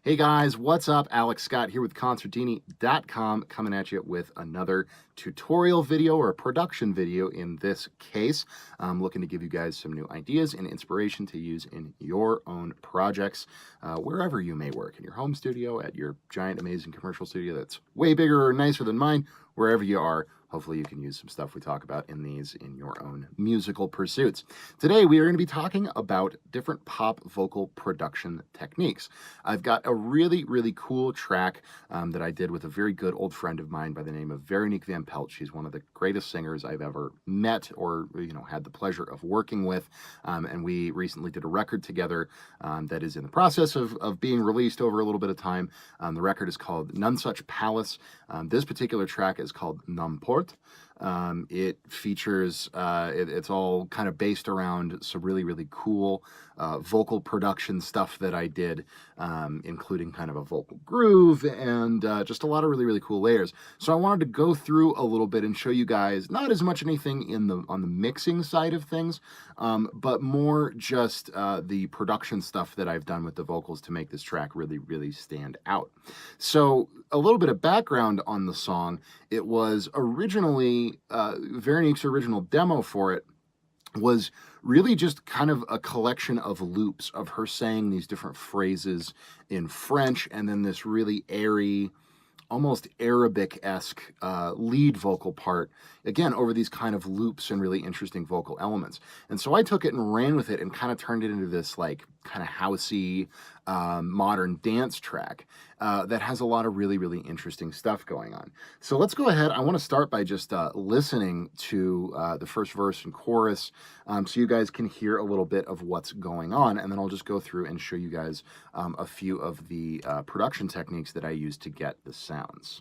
Hey guys, what's up? Alex Scott here with Consordini.com coming at you with another tutorial video or a production video in this case. I'm looking to give you guys some new ideas and inspiration to use in your own projects, wherever you may work, in your home studio, at your giant, amazing commercial studio that's way bigger or nicer than mine, wherever you are. Hopefully you can use some stuff we talk about in these in your own musical pursuits. Today we are going to be talking about different pop vocal production techniques. I've got a really cool track that I did with a very good old friend of mine by the name of Veronique Van Pelt. She's one of the greatest singers I've ever met or had the pleasure of working with, and we recently did a record together that is in the process of being released over a little bit of time. The record is called None Such Palace. This particular track is called N'Importe. It features, it's all kind of based around some really cool vocal production stuff that I did, including kind of a vocal groove and just a lot of really cool layers. So I wanted to go through a little bit and show you guys not as much anything on the mixing side of things, but more just the production stuff that I've done with the vocals to make this track really stand out. So a little bit of background on the song. It was originally Veronique's original demo for it was really just kind of a collection of loops of her saying these different phrases in French, and then this really airy, almost Arabic-esque lead vocal part, again, over these kind of loops and really interesting vocal elements. And so I took it and ran with it and kind of turned it into this like kind of housey, modern dance track that has a lot of really interesting stuff going on. So let's go ahead. I want to start by just listening to the first verse and chorus so you guys can hear a little bit of what's going on, and then I'll just go through and show you guys a few of the production techniques that I use to get the sounds.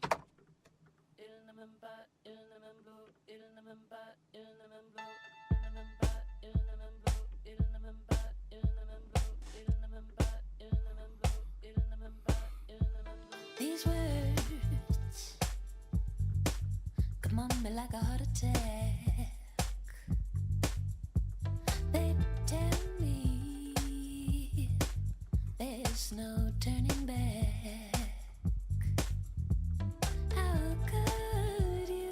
These words come on me like a heart attack. They tell me there's no turning back. How could you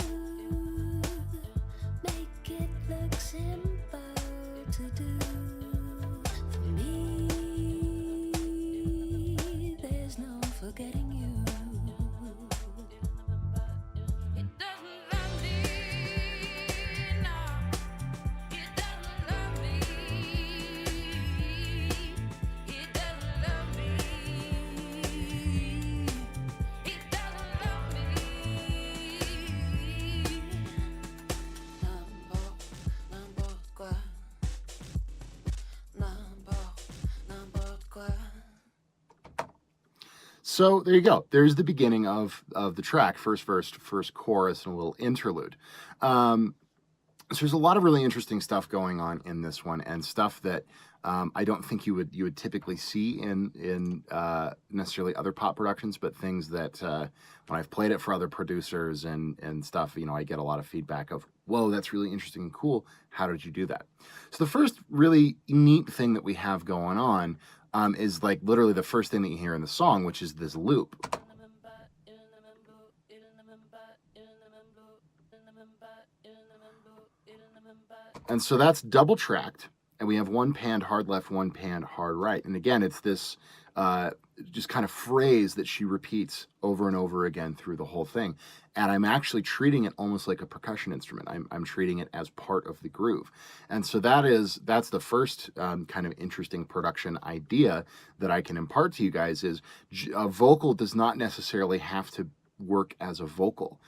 make it look simple to do? For me, there's no forgetting you. So there you go. There's the beginning of the track, first verse, first chorus, and a little interlude. So there's a lot of really interesting stuff going on in this one, and stuff that I don't think you would typically see in necessarily other pop productions, but things that when I've played it for other producers and stuff, I get a lot of feedback of, whoa, that's really interesting and cool. How did you do that? So the first really neat thing that we have going on is like literally the first thing that you hear in the song, which is this loop. And so that's double tracked, and we have one panned hard left, one panned hard right. And again, it's this just kind of phrase that she repeats over and over again through the whole thing. And I'm actually treating it almost like a percussion instrument. I'm treating it as part of the groove. And so that's the first kind of interesting production idea that I can impart to you guys is a vocal does not necessarily have to work as a vocal.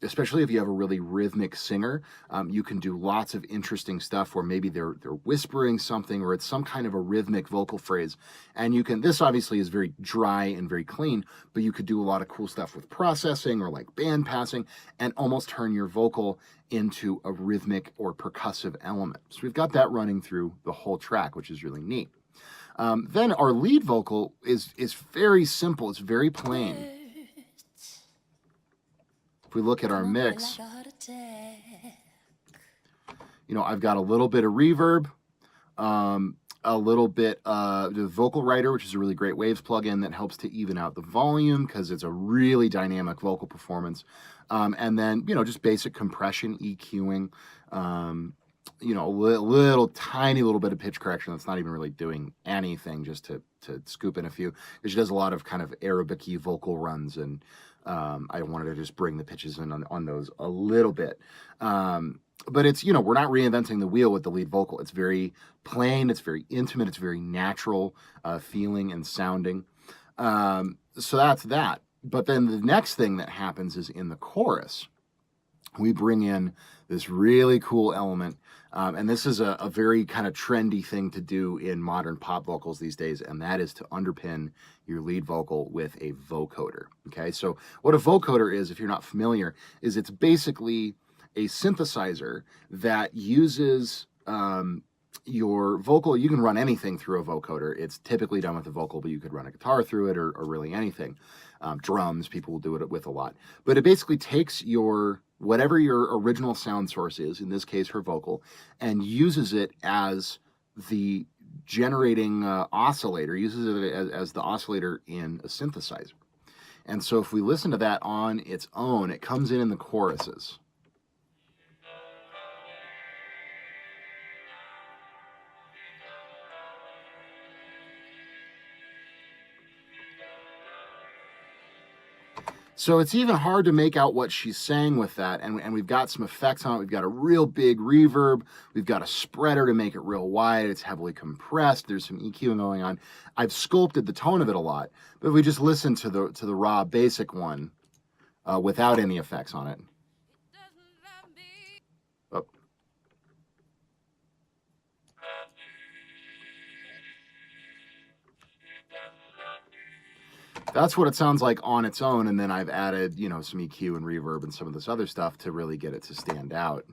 Especially if you have a really rhythmic singer, you can do lots of interesting stuff where maybe they're whispering something, or it's some kind of a rhythmic vocal phrase. And this obviously is very dry and very clean, but you could do a lot of cool stuff with processing or like band passing and almost turn your vocal into a rhythmic or percussive element. So we've got that running through the whole track, which is really neat. Then our lead vocal is very simple. It's very plain. If we look at our mix, I've got a little bit of reverb, a little bit the Vocal Writer, which is a really great Waves plugin that helps to even out the volume because it's a really dynamic vocal performance. And then, just basic compression, EQing, little tiny little bit of pitch correction that's not even really doing anything, just to scoop in a few. She does a lot of kind of Arabic-y vocal runs, and I wanted to just bring the pitches in on those a little bit. But it's, we're not reinventing the wheel with the lead vocal. It's very plain, it's very intimate, it's very natural feeling and sounding. So that's that. But then the next thing that happens is in the chorus, we bring in this really cool element. And this is a very kind of trendy thing to do in modern pop vocals these days, and that is to underpin your lead vocal with a vocoder. Okay, so what a vocoder is, if you're not familiar, is it's basically a synthesizer that uses your vocal. You can run anything through a vocoder. It's typically done with a vocal, but you could run a guitar through it, or really anything. Drums, people will do it with a lot. But it basically takes whatever your original sound source is, in this case her vocal, and uses it as the generating oscillator, uses it as the oscillator in a synthesizer. And so if we listen to that on its own, it comes in the choruses. So it's even hard to make out what she's saying with that, and we've got some effects on it. We've got a real big reverb. We've got a spreader to make it real wide. It's heavily compressed. There's some EQing going on. I've sculpted the tone of it a lot, but if we just listen to the raw basic one without any effects on it. Oh. That's what it sounds like on its own, and then I've added, some EQ and reverb and some of this other stuff to really get it to stand out.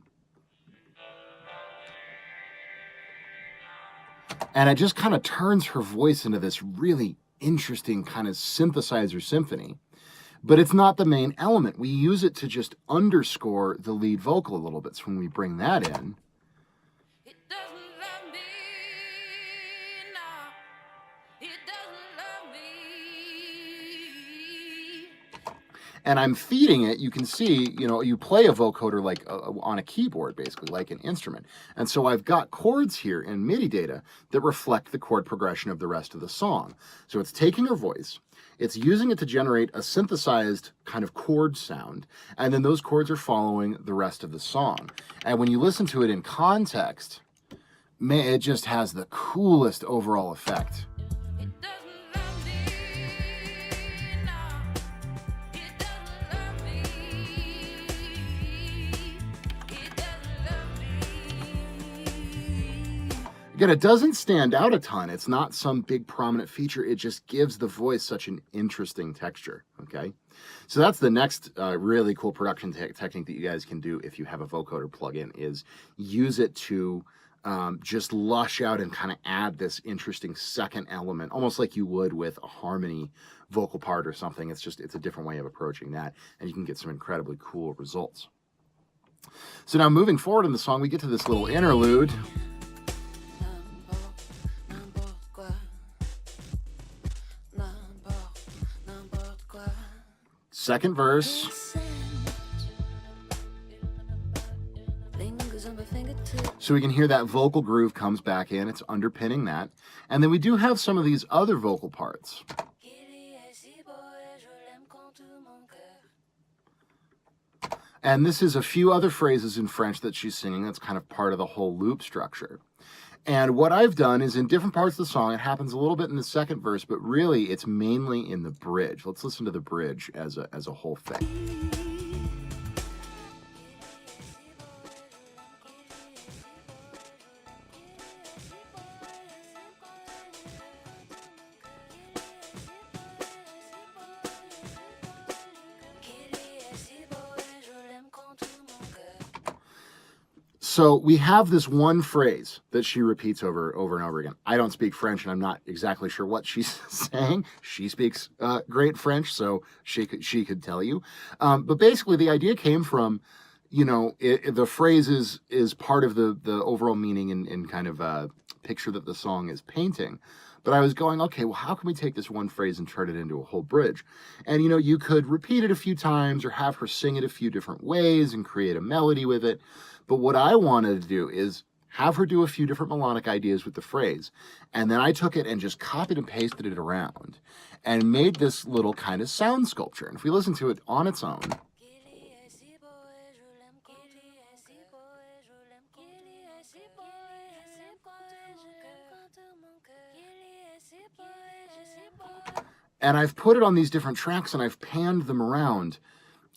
And it just kind of turns her voice into this really interesting kind of synthesizer symphony. But it's not the main element. We use it to just underscore the lead vocal a little bit. So when we bring that in, and I'm feeding it, you can see, you play a vocoder like on a keyboard, basically, like an instrument. And so I've got chords here in MIDI data that reflect the chord progression of the rest of the song. So it's taking her voice, it's using it to generate a synthesized kind of chord sound, and then those chords are following the rest of the song. And when you listen to it in context, man, it just has the coolest overall effect. Again, it doesn't stand out a ton. It's not some big prominent feature. It just gives the voice such an interesting texture, okay? So that's the next really cool production technique that you guys can do if you have a vocoder plugin, is use it to just lush out and kind of add this interesting second element, almost like you would with a harmony vocal part or something. It's a different way of approaching that, and you can get some incredibly cool results. So now moving forward in the song, we get to this little interlude. Second verse. So we can hear that vocal groove comes back in. It's underpinning that. And then we do have some of these other vocal parts. And this is a few other phrases in French that she's singing. That's kind of part of the whole loop structure. And what I've done is in different parts of the song, it happens a little bit in the second verse, but really it's mainly in the bridge. Let's listen to the bridge as a whole thing. So we have this one phrase that she repeats over and over again. I don't speak French, and I'm not exactly sure what she's saying. She speaks great French, so she could tell you. But basically, the idea came from, the phrase is part of the overall meaning in kind of picture that the song is painting. But I was going, okay, well, how can we take this one phrase and turn it into a whole bridge? And, you could repeat it a few times or have her sing it a few different ways and create a melody with it. But what I wanted to do is have her do a few different melodic ideas with the phrase. And then I took it and just copied and pasted it around and made this little kind of sound sculpture. And if we listen to it on its own, and I've put it on these different tracks and I've panned them around,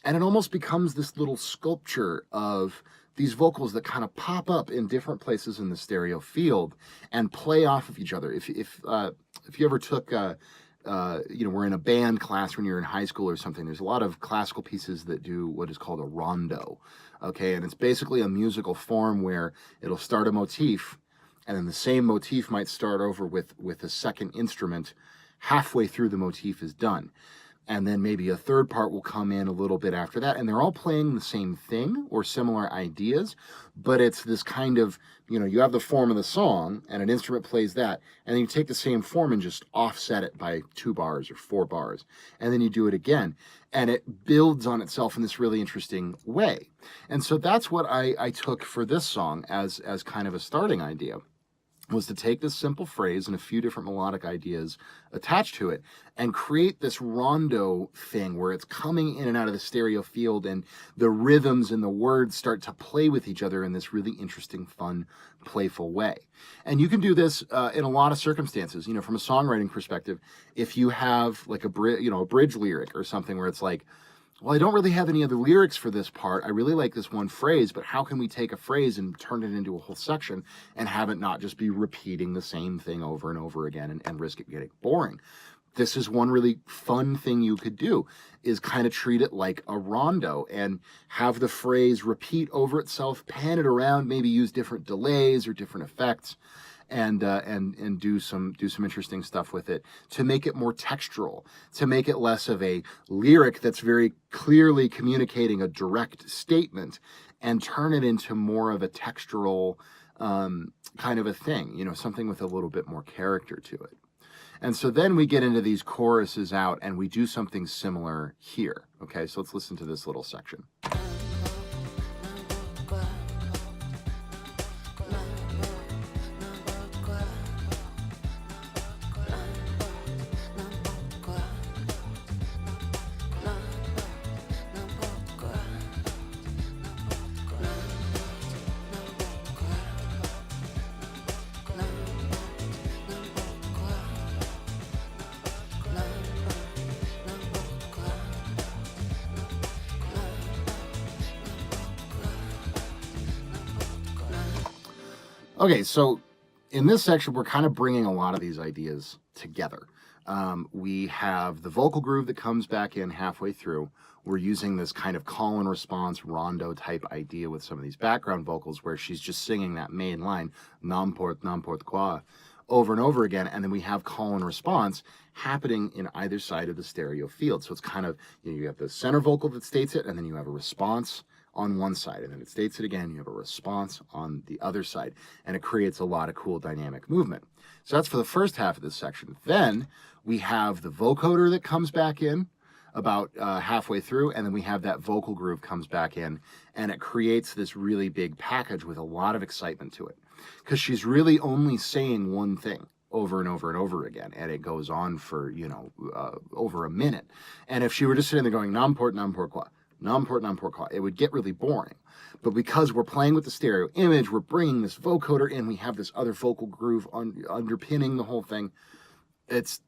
and it almost becomes this little sculpture of these vocals that kind of pop up in different places in the stereo field and play off of each other. If you ever took, we're in a band class when you're in high school or something, there's a lot of classical pieces that do what is called a rondo, okay? And it's basically a musical form where it'll start a motif, and then the same motif might start over with a second instrument halfway through the motif is done. And then maybe a third part will come in a little bit after that. And they're all playing the same thing or similar ideas, but it's this kind of, you have the form of the song and an instrument plays that. And then you take the same form and just offset it by 2 bars or 4 bars. And then you do it again. And it builds on itself in this really interesting way. And so that's what I took for this song as kind of a starting idea, was to take this simple phrase and a few different melodic ideas attached to it and create this rondo thing where it's coming in and out of the stereo field and the rhythms and the words start to play with each other in this really interesting, fun, playful way. And you can do this in a lot of circumstances. From a songwriting perspective, if you have like a bridge lyric or something where it's like, well, I don't really have any other lyrics for this part. I really like this one phrase, but how can we take a phrase and turn it into a whole section and have it not just be repeating the same thing over and over again and risk it getting boring? This is one really fun thing you could do, is kind of treat it like a rondo and have the phrase repeat over itself, pan it around, maybe use different delays or different effects, and do some interesting stuff with it to make it more textural, to make it less of a lyric that's very clearly communicating a direct statement, and turn it into more of a textural kind of a thing, something with a little bit more character to it. And so then we get into these choruses out and we do something similar here. Okay, so let's listen to this little section. Okay, so in this section, we're kind of bringing a lot of these ideas together. We have the vocal groove that comes back in halfway through. We're using this kind of call and response rondo type idea with some of these background vocals where she's just singing that main line, n'importe quoi, over and over again. And then we have call and response happening in either side of the stereo field. So it's kind of, you have the center vocal that states it, and then you have a response on one side, and then it states it again, you have a response on the other side, and it creates a lot of cool dynamic movement. So that's for the first half of this section. Then we have the vocoder that comes back in about halfway through, and then we have that vocal groove comes back in, and it creates this really big package with a lot of excitement to it, because she's really only saying one thing over and over and over again, and it goes on for, over a minute. And if she were just sitting there going, n'importe quoi, n'importe quoi, it would get really boring. But because we're playing with the stereo image, we're bringing this vocoder in, we have this other vocal groove underpinning the whole thing. It's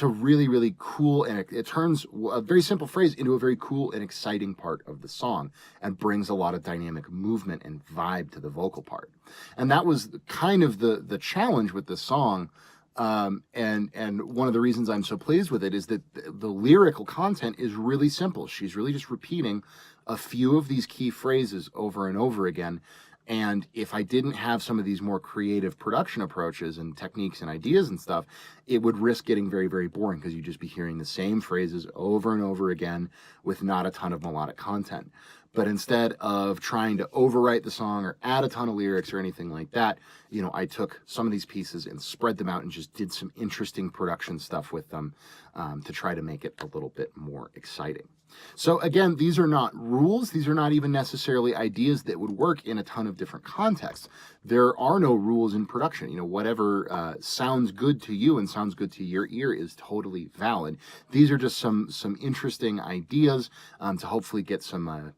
a really, really cool, and it turns a very simple phrase into a very cool and exciting part of the song and brings a lot of dynamic movement and vibe to the vocal part. And that was kind of the challenge with the song. And one of the reasons I'm so pleased with it is that the lyrical content is really simple. She's really just repeating a few of these key phrases over and over again, And if I didn't have some of these more creative production approaches and techniques and ideas and stuff, it would risk getting very, very boring because you'd just be hearing the same phrases over and over again with not a ton of melodic content. But instead of trying to overwrite the song or add a ton of lyrics or anything like that, you know, I took some of these pieces and spread them out and just did some interesting production stuff with them to try to make it a little bit more exciting. So again, these are not rules. These are not even necessarily ideas that would work in a ton of different contexts. There are no rules in production. You know, whatever sounds good to you and sounds good to your ear is totally valid. These are just some interesting ideas to hopefully get some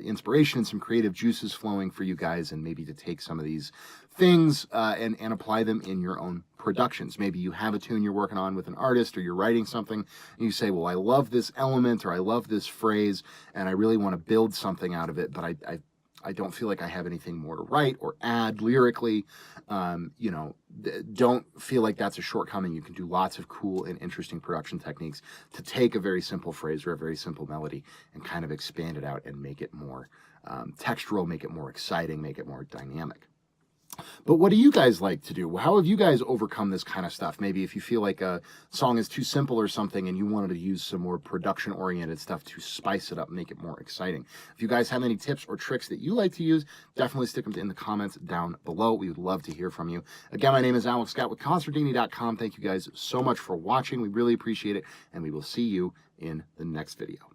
inspiration and some creative juices flowing for you guys, and maybe to take some of these things and apply them in your own productions. Maybe you have a tune you're working on with an artist, or you're writing something, and you say, well, I love this element, or I love this phrase, and I really want to build something out of it, but I don't feel like I have anything more to write or add lyrically. You know, don't feel like that's a shortcoming. You can do lots of cool and interesting production techniques to take a very simple phrase or a very simple melody and kind of expand it out and make it more textural, make it more exciting, make it more dynamic. But what do you guys like to do? How have you guys overcome this kind of stuff? Maybe if you feel like a song is too simple or something and you wanted to use some more production-oriented stuff to spice it up, make it more exciting. If you guys have any tips or tricks that you like to use, definitely stick them in the comments down below. We would love to hear from you. Again, my name is Alex Scott with Consordini.com. Thank you guys so much for watching. We really appreciate it, and we will see you in the next video.